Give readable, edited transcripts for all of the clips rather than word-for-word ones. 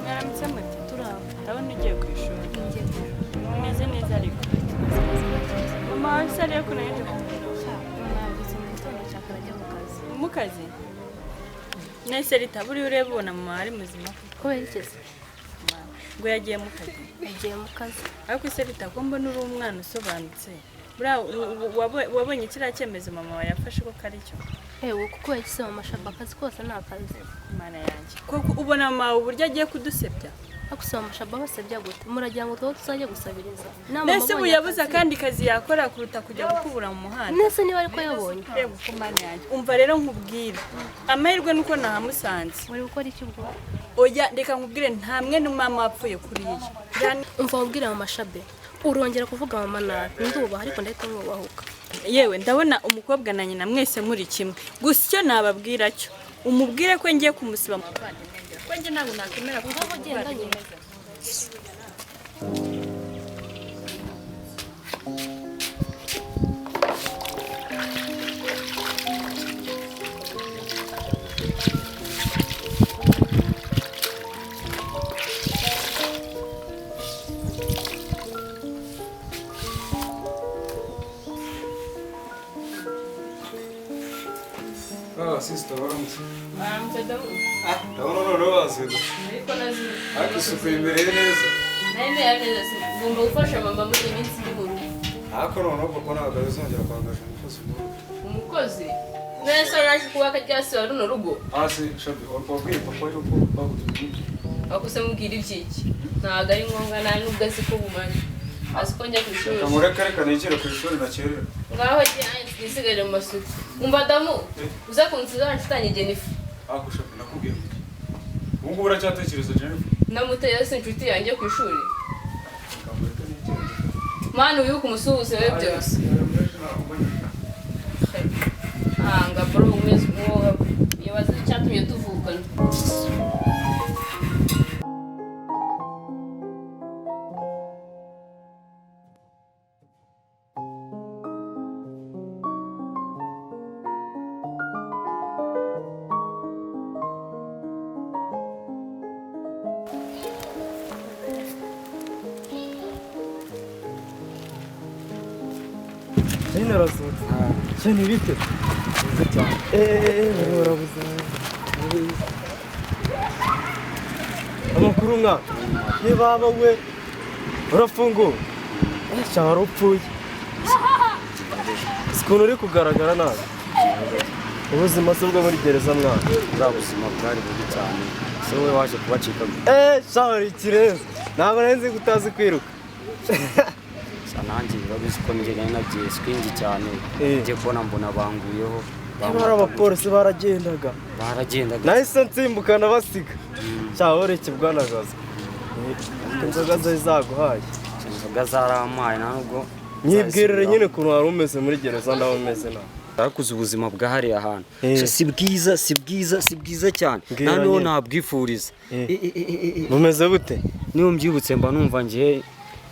Mwaramutse mute ndabona ugiye ku ishuri umeze neza ariko mama wawe se ariyo kunaje mu kazi nese rita buri ureba ubona mama ari muzima kubera iki ngo yagiye mu kazi ariko se rita ko mbona uri umwana usobanutse wabonye kiriya cyemezo mama wawe yafashe ko kari cyo ewe kuko yahise mu mashamba akazi kose ni akazi imana yanjye koko ubona mama uburyo agiye kudusebya akusaba amashamba basebya gute muragira ngo tuba tuzajya gusabiriza nese buyabuza kandi kazi yakora kuruta kujya gukubura mu muhanda nese niba ariko yabonye reba uko imana yanjye umva rero nkubwira amahirwe nuko nahamusanze uri gukora iki ubwo oya reka nkubwire ntamwe n'umama wapfuye kuri iyi umva wabwira mu mashabe urongera kuvuga mama nabi ndubaha ariko ndahita mwubahuka yewe ndabona umukobwa na nyina mwese muri kimwe gusa icyo nababwira cyo umubwire ko ngiye kumusiba mu bavandimwe ko njye ntabwo nakwemera kuko ugenda nyine sister waramutse Dawu ndabona none wazira ariko nazi ariko isuku imbere neza nende yaneze ngomba gufasha mama muri iyi minsi iri mu rugo ariko noneho papa ntabwo azongera kwangaje umukozi umukozi nese araje kubaka ryasi wa runo rugo si shabi wabwiye papa yuko bagutubwira akuse mubwira ibyiki ntabwo ari ngombwa nta nubwo azi ko bumanye azi ko njya ku ishuri kamureka reka nigere ku ishuri nakerera ngaho nisigaje mu masuku umva damu uza kunsiza nsitanye Jennifer ariko shabi nakubwiye ubu ngubu uracyatekereza Jennifer namuteye se inshuti yanjye ku ishuri kamureka nigere mwana wibuka umusuhuze we byose nga bro umeze nk'uwo yabaze icyatumye tuvukana Jane arasohotse Jane bite nziza cyane urabuze amakuru nka niba we urafunguwe cyangwa warupfuye sikuntu uri kugaragara nabi ubuzima se bwo muri gereza mwana bwa buzima bwari bubi cyane se wowe waje kubacika shawari ikireza ntabwo nari nzi ko utazi kwiruka nanjye urabizi ko njye nagiye swingi cyane njye kubona mbona banguyeho bari abapolisi baragendaga nahise nsimbukana basiga cyahoreke bwanagaza inzoga zari zaguhaye inzoga zarampaye nta nubwo nyibwirire nyine ukuntu wari umeze muri gereza ndaho umeze nawe arakuze ubuzima bwahariye ahantu si bwiza cyane nta niho nabwifuriza mumeze bute niyo mbyibutse mba numva ngiye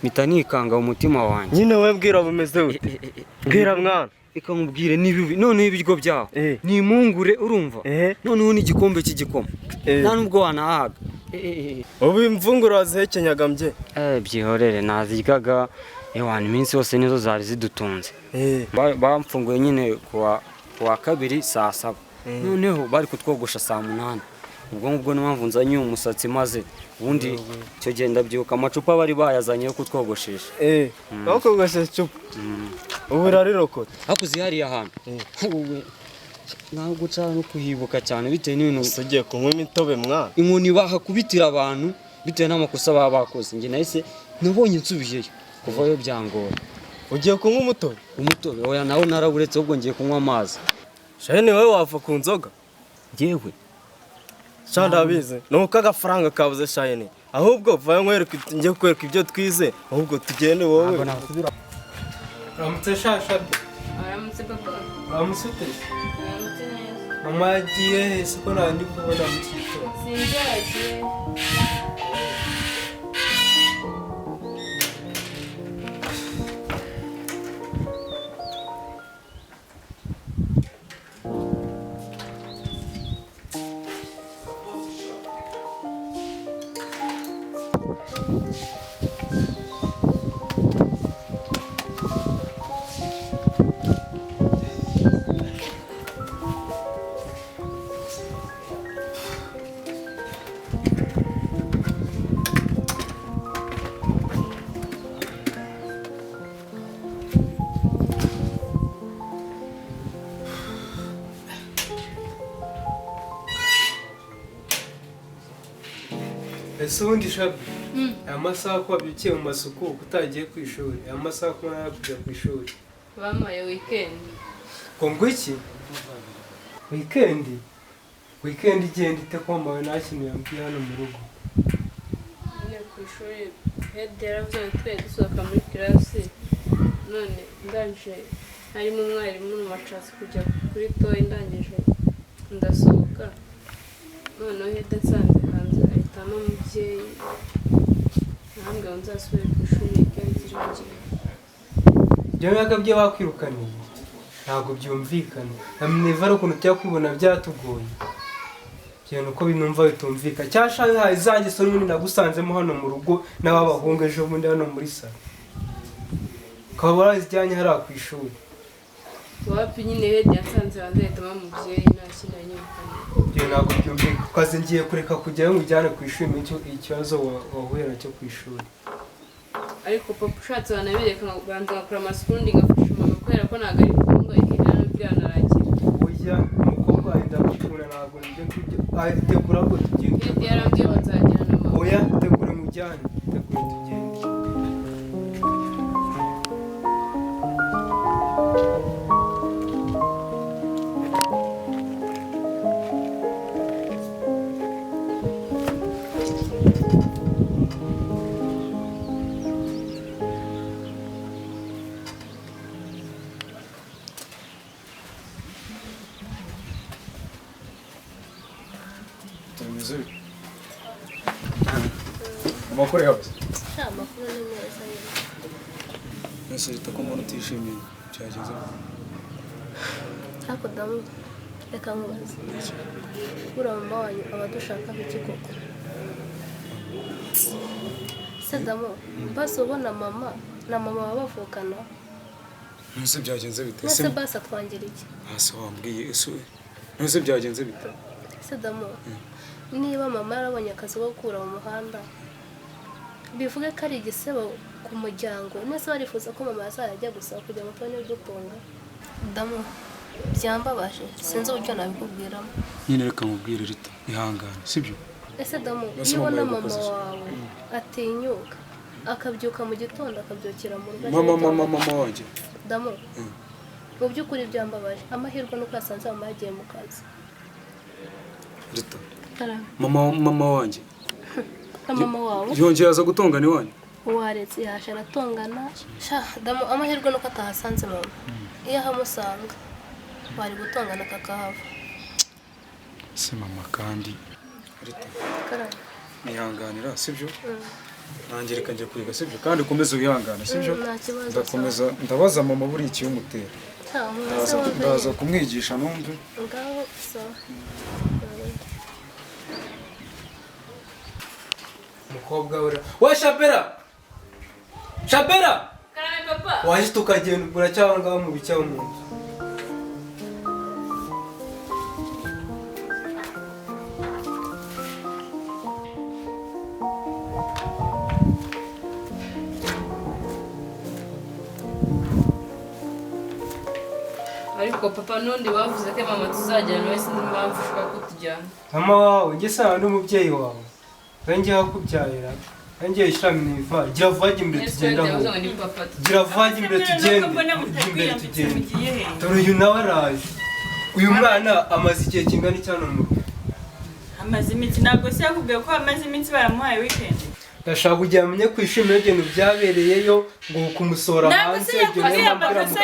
mpita nikanga umutima wanjye nyine we mbwira bumeze bute mbwira mwana reka nkubwire ni bibi noneho ibiryo byaho ni impungure urumva noneho n'igikombe cy'igikoma nta nubwo wanahaga ubu imvunguro wazihekenyaga mbye byihorere naziryaga ewana iminsi yose nizo zari zidutunze bamfunguye nyine kuwa kabiri saa 7 noneho bari kutwogosha saa 8 ubwo ngubwo niyo mpamvu nzanye umusatsi maze ubundi cyo genda byuka amacupa bari bayazanye yo kutwogoshesha bakogoshesha icupa ubu urarirokota hakuze hariya ahantu ntabwo uca no kuhibuka cyane bitewe n'ibintu ugiye kunywa imitobe mwana inkoni bahakubitira abantu bitewe n'amakosa baba bakoze njye nahise nabonye nsubiyeyo kuvayo byangora ugiye kunywa umutobe oya nawe naraburetse ahubwo ngiye kunywa amazi shane wowe wava ku nzoga njyewe cyanda abize nuko agafaranga kabuze shane ahubwo vayo nkwereke njye kukwereka ibyo twize ahubwo tugende wowe. Uramutse shasha. Aramutse papa. Uramutse ute? Aramutse neza. Mama yagiye hese ko nta ndi kubona mu cyito. Sinzagiye. Ese ubundi shabi aya masaha ko wabyukiye mu masuku utagiye ku ishuri, aya masaha ko nari kujya ku ishuri. Bampaye weekend. Ngo iki? Weekend igenda ite ko mbawe nta kintu yambwiye hano mu rugo? Nyine ku ishuri head yaravuze ngo twe dusohoka muri classe. None ndanje harimo umwarimu n'umucazi kujya kuri toy ndangije ndasohoka. Noneho head nsanze hanze ahitamo umubyeyi. Ntabwo nzasubira ku ishuri weekend irangiye. Ibyo mwagabye bakwirukaniye ntabwo byumvikana. Neva ari ukuntu tujya kwibona byatugoye. Cyane uko binumva bitumvika. Cyasha haye zanjye so nyine nagusanzemo hano mu rugo n'ababahungu ejo bundi hano muri salo. Ukaba warazijyanye hariya ku ishuri. Wapi nyine head yasanze hanze ahitamo umubyeyi nta kintu yanyirukanye. Ibyo ntabwo byumvika. Ukaze ngiye kureka kujyayo ngujyane ku ishuri n'icyo ikibazo wahuye nacyo ku ishuri. Ariko papa ushatse wanabireka banza ngakora amasuku ndi ngafasha mama kubera ko ntabwo ari ngombwa ikijyana byanarangira. Oya umukobwa wenda gukura ntabwo njye kubyo tegura ko tugenda. Head yarambwiye bazajyana na mama. Oya tegura mujyane tegura tugende. Amakuru yawe. Amakuru ni meza nyine. Ese leta ko mbona utishimiye cyageze. Ariko damu reka nkubaze. Buriya mama wanyu aba dushaka iki koko? Se damu basi ubona mama na mama baba bavukana. Nuse byagenze bite? Nase basi atwangira iki? Hasi wambwiye ese nuse byagenze bite? Se damu niba mama yarabonye akazi ko gukura mu muhanda bivuge ko ari igisebo ku muryango nese barifuza ko mama yazajya gusaba kujya mu tone dutunga. Damu byambabaje sinzi uburyo nabikubwiramo. Nyine reka mubwire Rita ihangane sibyo? Ese damu iyo ubona mama wawe atinyuka akabyuka mu gitondo akabyukira mu rugo. Mama wanjye. Damu mu by'ukuri byambabaje amahirwe nuko yasanze mama yagiye mu kazi. Rita mama wanjye. Mama wawe yongeye aza gutongana iwanyu? waretse yasha aratongana. Sha damu amahirwe nuko atahasanze mama. Iyo ahamusanga bari gutongana kakahava. Se mama kandi Rita nihanganira sibyo? Nanjye reka njye kwiga sibyo kandi ukomeze wihangane sibyo? Ndakomeza ndabaza mama buri iki umutera. Ndaza kumwigisha numve. Ngaho so Umukobwa ura. Wa Shabera! Shabera! Karame papa. Waje tukagenda uracyanga mu bicyaho mu nzu. Ariko papa nundi bavuze ko mama tuzajyana wese n'impamvu ushaka ko tujyana. Mama wawe nge sana n'umubyeyi wawe. Wengi hakubyarira. Wengi ishamye niva. Gira vagi imbere tugenda aho. Gira vagi imbere tugende. Dore uyu nawe araje. Uyu mwana amaze igihe kingana cyane mu rugo. Amaze iminsi ntabwo se yakubwiye ko amaze iminsi baramuhaye weekend. ndashaka kugira amenye ko ishimira ibintu byabereyeyo ngo kumusohora hanze ibyo niyo mpamvu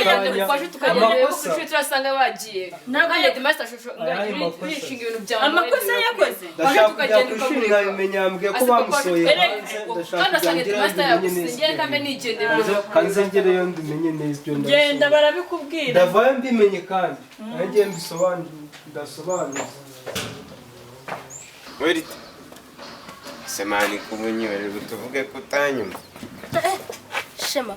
amakosa turasanga bagiye ntabwo yedi master shusho ngishinga ibintu byawe amakosa yakoze ndashaka kujya ku ishuri nkabimenya mbwiye ko bamusohoye hanze ndashaka kugira hanze ngereyo mbimenye neza ibyo genda barabikubwira ndavayo mbimenye kandi nanjye ndasobanura werite semani kumunyiwererwa tuvuge ko utanyuma Shema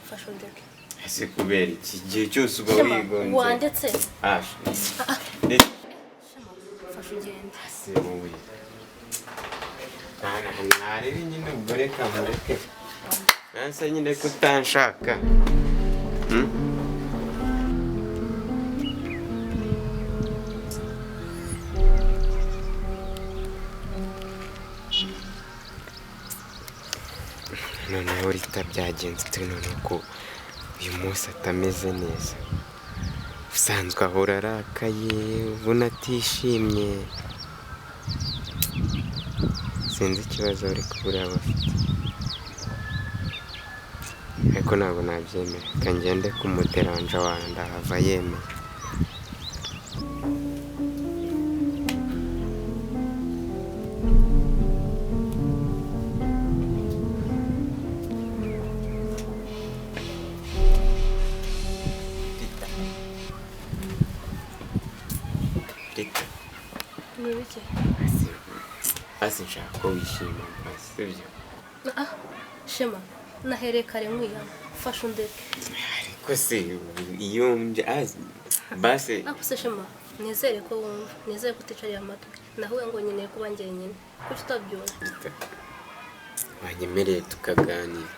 fasha ndeke ese kubera iki gihe cyose uba wigonze wandetse Shema fasha ugende ase wowe ntarebe nyine ubwo reka mureke nanse nyine ko utanshaka noneho rita byagenze turi noneho ko uyu munsi atameze neza usanzwe ahora arakaye ubona atishimye sinzi ikibazo ari kubura bafite ariko ntabwo nabyemera reka ngende kumuderanja wawe ndahava yemeye hasi nshaka ko wishima sibyo Shema nahereye kare nkwiyama fasha ndeke ariko se iyo base ako se Shema nizere ko wumva nizere ko uticariye amatwi nahuye ngo nkeneye kuba njyenyine kuki utabyumva wanyemereye tukaganira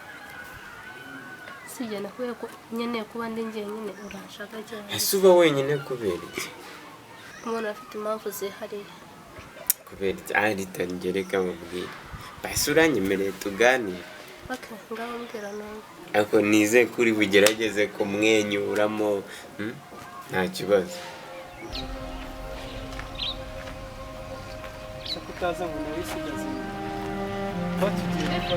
sijya nahuye ko nkeneye kuba ndi njyenyine urashaka cyane ese uba wenyine kubera iki umuntu afite impamvu zihariye kubera iki ritangereka mubwira basi uranyemereye tuganire ngaho mbwira none ariko nizeye ko uri bugerageze kumwenyuramo nta kibazo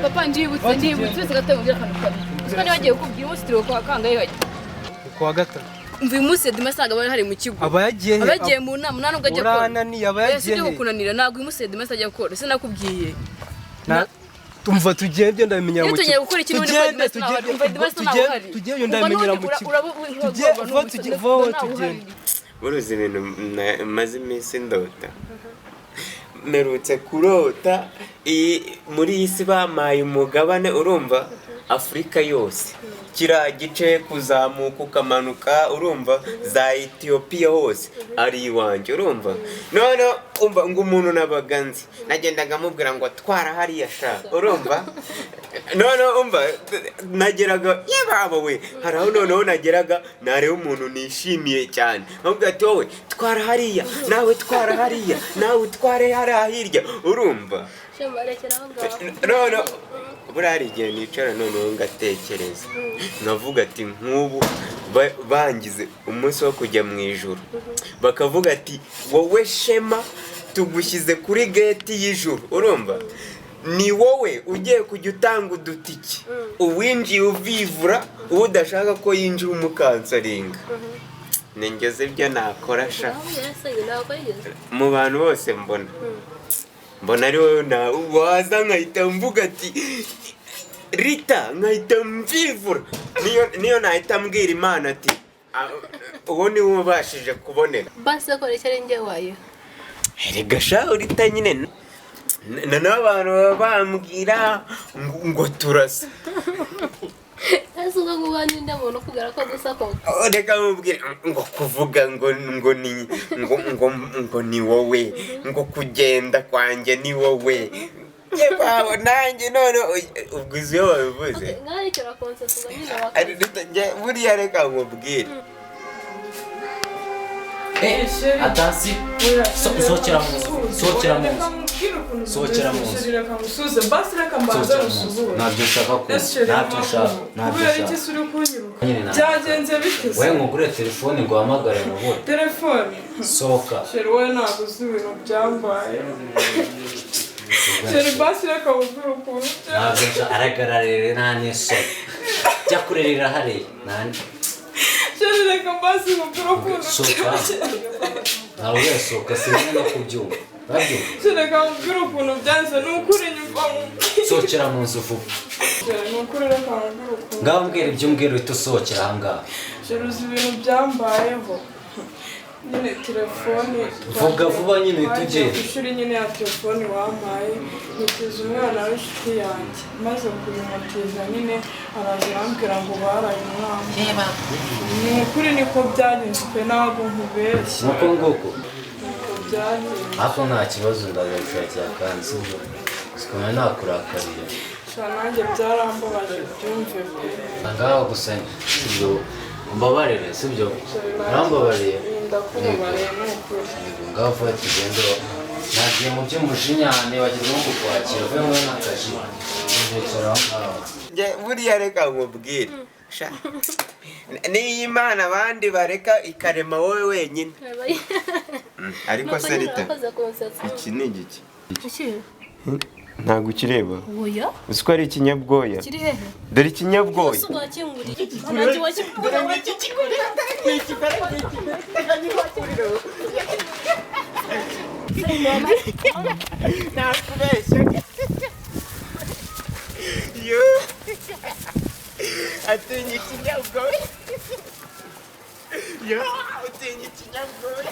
papa ndibutse wese gatatu akantu kabi uko nibagiye kukubwira umunsi turi kwa kangahe bagiye kuwa gatatu umva uyu munsi Edma asaga bari hari mu kigo abagiye mu nama nta nubwo ajya gukora urananiye abayagiye he kunanira ntabwo uyu munsi Edma ajya gukora ese nakubwiye tumva tugiye byo ndabimenyera mu kigo tugende tugiye ndabimenyera mu kigo tugende buruzi ibintu maze iminsi ndota merutse kurota muri iyi si bamaye umugabane urumva Afurika yose kira gice kuzamuka ukamanuka urumva za Ethiopia hose ari iwanjye urumva none umva ngo umuntu nabaganzi nagendaga mubwira ngo twara hariya sha urumva none umva nageraga yebaba we haraho noneho nageraga nareba umuntu nishimiye cyane mubwira ati wowe twara hariya nawe twara hariya nawe tware hariya hirya urumva none buriya igihe nicara noneho ngatekereza nkavuga ati nk'ubu bangize umunsi wo kujya mu ijuru bakavuga ati wowe Shema tugushyize kuri gate y'ijuru urumva ni wowe ugiye kujya utanga udutiki uwinjiye uvivura uwo udashaka ko yinjira umukansaringa nengeze ibyo nakora sha mu bantu bose mbona ari wowe waza nkahita mvuga ati Rita nkahita mvivura niyo nahita mbwira Imana ati uwo ni we ubashije kubonera base ko rekere njye wayo erega sha Rita nyine n'abantu bambwira ngo turasa ese uko kubana inde muntu kugira ko gusa ko reka mubwire ngo kuvuga ngo ni wowe ngo kugenda kwanjye ni wowe yebaho nanjye none ubwo izo wabivuze ngari cyo rakonse tuga nyine wakaje buriya reka mubwire atasi sohokera mu nzu ntabyo ushaka byagenze bite we nkugure telefone ngo uhamagare mubure telefone sohoka sheri wowe ntabwo uzi ibintu byambaye sheri basi reka wumvire ukuntu ntabwo aragararira nta n'isoni jya kurerera hariya nani sheri reka basi wumvire ukuntu soka ntabwo yasohoka sinzi no kubyumva urabyumva sheri reka wumvire ukuntu byanze ni ukuri nyumva sohokera mu nzu vuba sheri ni ukuri reka wumvire ukuntu ngaho mbwira ibyo umbwira uhita usohokera ahangaha sheri uzi ibintu byambayeho nyine telefone vuga vuba nyine uhita ugenda ku ishuri nyine ya telefone wampaye nitiza umwana w'inshuti yanjye maze kuyimutiza nyine araza arambwira ngo baraye umwana ni ukuri niko byagenze pe ntabwo nkubeshya nuko nguko niko byagenze ariko nta kibazo ndagagushakira kandi sibyo sikomeye nakurakariye nanjye byarambabaje byumve pe ngaho gusa sibyo umbabarire sibyo urambabariye ndakubabariye ni ukuri ngaho vuba tugende nagiye mu by'umujinya nibagirwa no kukwakira uvuye muri n'akazi ndekera aho ngaho buriya reka nkubwire niyo imana abandi bareka ikarema wowe wenyine ariko se rita iki ni igiki ntabwo ukireba oya uzi ko ari ikinyabwoya kiri hehe dore ikinyabwoya nakubeshya yo atinya ikinyabwoya yo utinya ikinyabwoya